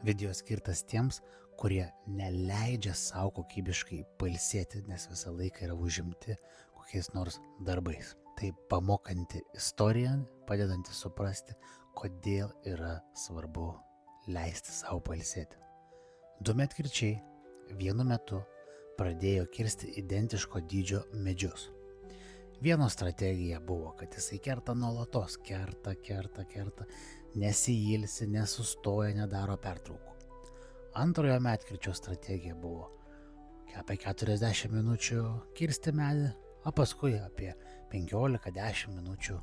Video skirtas tiems, kurie neleidžia savo kokybiškai pailsėti, nes visą laiką yra užimti kokiais nors darbais. Tai pamokanti istorija, padedanti suprasti, kodėl yra svarbu leisti savo pailsėti. Du medkirčiai vienu metu pradėjo kirsti identiško dydžio medžius. Vieno strategija buvo, kad jisai kerta nuolatos, kerta, nesiilsi, nesustoja, nedaro pertraukų. Antrojo medkirčio strategija buvo apie 40 minučių kirsti medį, o paskui apie 15-10 minučių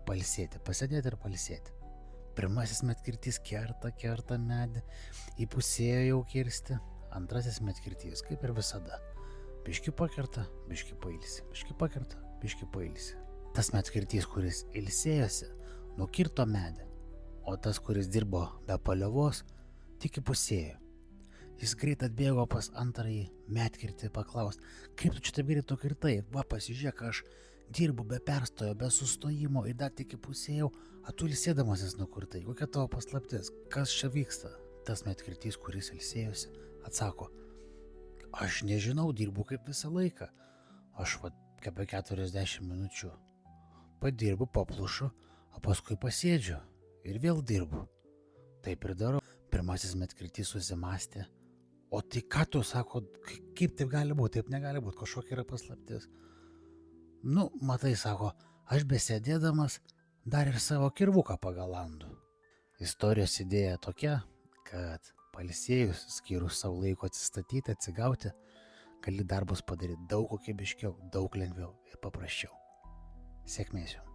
pailsėti, pasėdėti ir pailsėti. Pirmasis medkirtys kerta medį, įpusėjo jau kirsti, antrasis medkirtys, kaip ir visada, biškį pakerta, biškį pailsi, biškį pakerta, biškį pailsi. Tas medkirtys, kuris ilsėjosi, nukirto medį, o tas, kuris dirbo be paliovos, tik įpusėjo. Jis greit atbėgo pas antrąjį medkirtį paklaust, kaip tu čia taip greit nukirtai, va pasižiūrėk, aš dirbu be perstojo, be sustojimo ir dar tik įpusėjau, o tu ilsėdamasis nukirtai, kokia tavo paslaptis, kas čia vyksta? Tas medkirtys, kuris ilsėjosi, atsako, aš nežinau, dirbu kaip visą laiką, aš apie 40 minučių padirbu, paplušu, o paskui pasėdžiu ir vėl dirbu. Taip ir darau. Pirmasis medkirtys susimastė, o tai ką tu, sako, kaip taip gali būti, taip negali būti, kažkokia yra paslaptis. Matai, sako, aš besėdėdamas dar ir savo kirvuką pagalandu. Istorijos idėja tokia, kad pailsėjus, skyrus savo laiko atsistatyti, atsigauti, gali darbus padaryti daug kokybiškiau, daug lengviau ir paprasčiau. Sėkmės jums.